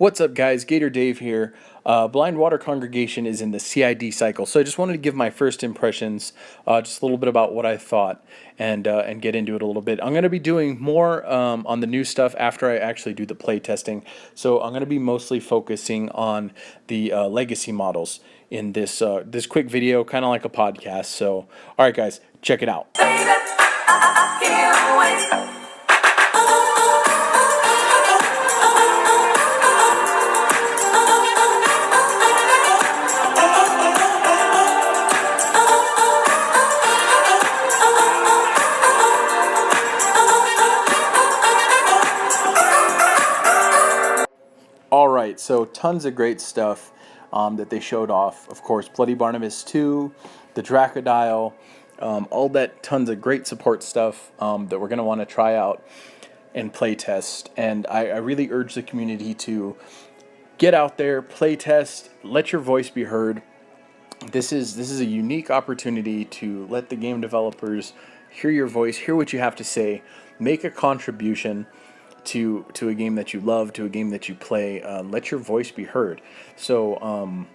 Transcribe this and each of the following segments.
What's up, guys? Gator Dave here. Blind Water Congregation is in the CID cycle, so I just wanted to give my first impressions, just a little bit about what I thought, and get into it a little bit. I'm going to be doing more on the new stuff after I actually do the play testing, so I'm going to be mostly focusing on the legacy models in this this quick video, kind of like a podcast. So, all right, guys, check it out. Alright, so tons of great stuff that they showed off. Of course, Bloody Barnabas 2, the Dracodile, all that tons of great support stuff that we're going to want to try out and play test. And I really urge the community to get out there, play test, let your voice be heard. This is a unique opportunity to let the game developers hear your voice, hear what you have to say, make a contribution to a game that you love, to a game that you play. Let your voice be heard. So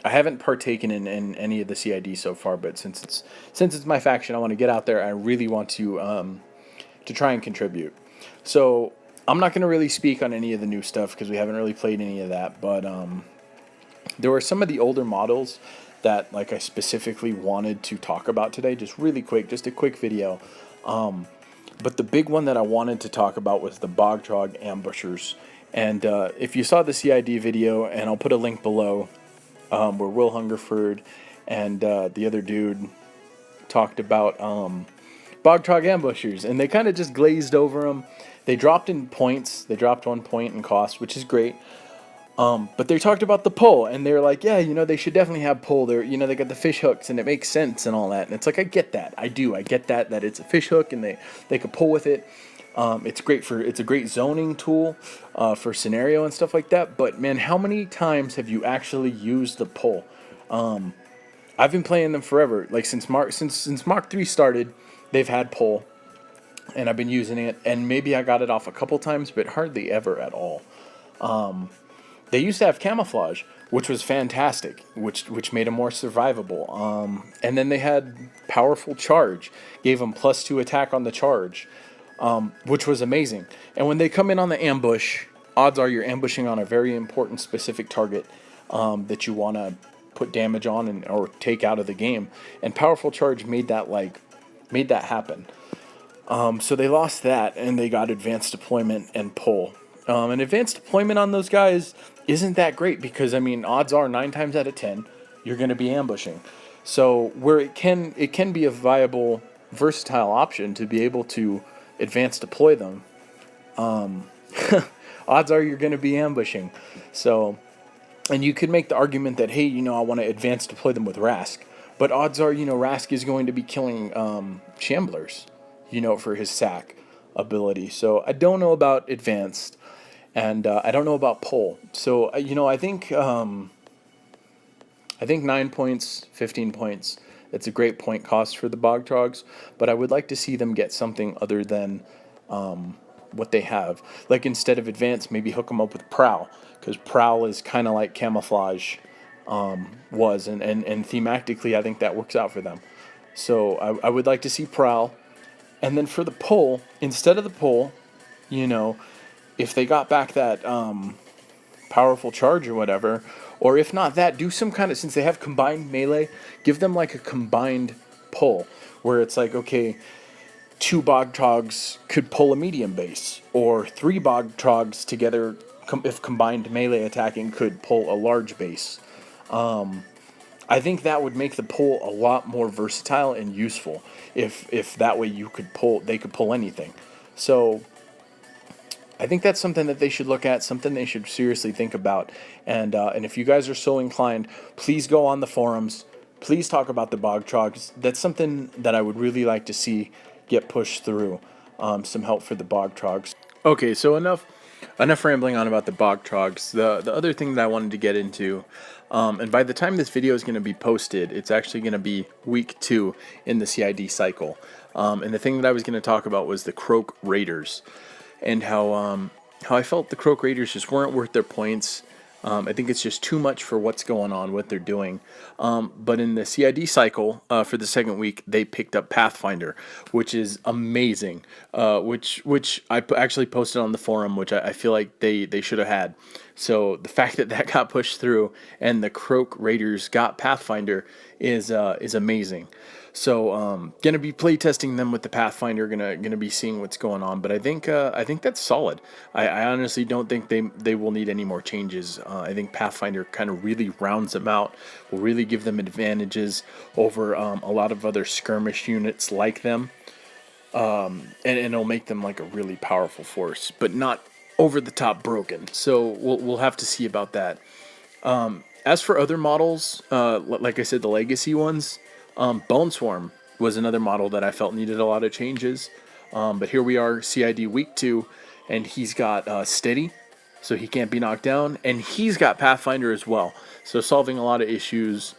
I haven't partaken in any of the CID so far, but since it's my faction, I want to get out there. I really want to try and contribute. So I'm not going to really speak on any of the new stuff because we haven't really played any of that. But there were some of the older models that I specifically wanted to talk about today, just really quick, just a quick video. But the big one that I wanted to talk about was the Bog Trog ambushers. And if you saw the CID video, and I'll put a link below, where Will Hungerford and the other dude talked about Bog Trog ambushers, and they kind of just glazed over them. They dropped in points. They dropped 1 point in cost, which is great. But they talked about the pull, and they're like, yeah, they should definitely have pull. They're, they got the fish hooks, and it makes sense and all that. And it's like, I get that. I get that it's a fish hook, and they could pull with it. It's a great zoning tool for scenario and stuff like that. But man, how many times have you actually used the pull? I've been playing them forever. Since Mark 3 started, they've had pull, and I've been using it. And maybe I got it off a couple times, but hardly ever at all. They used to have camouflage, which was fantastic, which made them more survivable. And then they had powerful charge, gave them +2 attack on the charge, which was amazing. And when they come in on the ambush, odds are you're ambushing on a very important specific target that you want to put damage on or take out of the game. And powerful charge made that happen. So they lost that, and they got advanced deployment and pull. And advanced deployment on those guys isn't that great because, odds are 9 times out of 10 you're going to be ambushing. So where it can be a viable, versatile option to be able to advance deploy them, odds are you're going to be ambushing. So, and you could make the argument that, hey, I want to advance deploy them with Rask. But odds are, Rask is going to be killing Shamblers, for his sack ability. So I don't know about advanced. And I don't know about pull. So, I think 9 points, 15 points, it's a great point cost for the Bog Trogs. But I would like to see them get something other than what they have. Instead of advance, maybe hook them up with Prowl. Because Prowl is kind of like camouflage was. And thematically, I think that works out for them. So I would like to see Prowl. And then for the pull, instead of the pull, if they got back that powerful charge or whatever, or if not that, do some kind of, since they have combined melee, give them a combined pull, where it's okay, 2 Bog Trogs could pull a medium base, or 3 Bog Trogs together, if combined melee attacking, could pull a large base. I think that would make the pull a lot more versatile and useful, if that way they could pull anything. So I think that's something that they should look at, something they should seriously think about. And if you guys are so inclined, please go on the forums. Please talk about the Bog Trogs. That's something that I would really like to see get pushed through. Some help for the Bog Trogs. Okay, so enough rambling on about the Bog Trogs. The other thing that I wanted to get into, and by the time this video is going to be posted, it's actually going to be week 2 in the CID cycle. And the thing that I was going to talk about was the Croak Raiders. And how how I felt the Croak Raiders just weren't worth their points. I think it's just too much for what's going on, what they're doing. But in the CID cycle for the second week, they picked up Pathfinder, which is amazing. Which I actually posted on the forum, which I feel like they should have had. So the fact that that got pushed through and the Croak Raiders got Pathfinder is amazing. So gonna be playtesting them with the Pathfinder. Gonna be seeing what's going on. But I think that's solid. I honestly don't think they will need any more changes. I think Pathfinder kind of really rounds them out. Will really give them advantages over a lot of other skirmish units like them. And it'll make them like a really powerful force, but not over the top broken. So we'll have to see about that. As for other models, like I said, the legacy ones, Bone Swarm was another model that I felt needed a lot of changes. But here we are, CID week 2, and he's got Steady, so he can't be knocked down, and he's got Pathfinder as well. So solving a lot of issues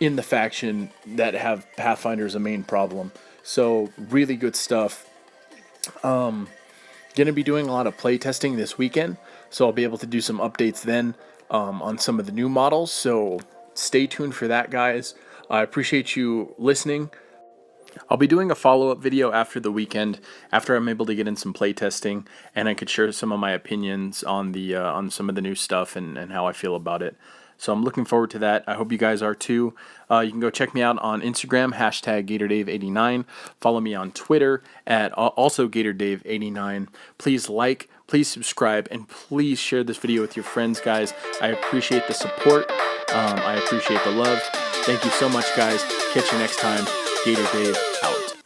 in the faction that have Pathfinder as a main problem. So really good stuff. Going to be doing a lot of playtesting this weekend, so I'll be able to do some updates then on some of the new models. So stay tuned for that, guys. I appreciate you listening. I'll be doing a follow-up video after the weekend, after I'm able to get in some playtesting, and I could share some of my opinions on the on some of the new stuff and how I feel about it. So I'm looking forward to that. I hope you guys are too. You can go check me out on Instagram, #GatorDave89. Follow me on Twitter at also GatorDave89. Please like, please subscribe, and please share this video with your friends, guys. I appreciate the support. I appreciate the love. Thank you so much, guys. Catch you next time. Gator Dave out.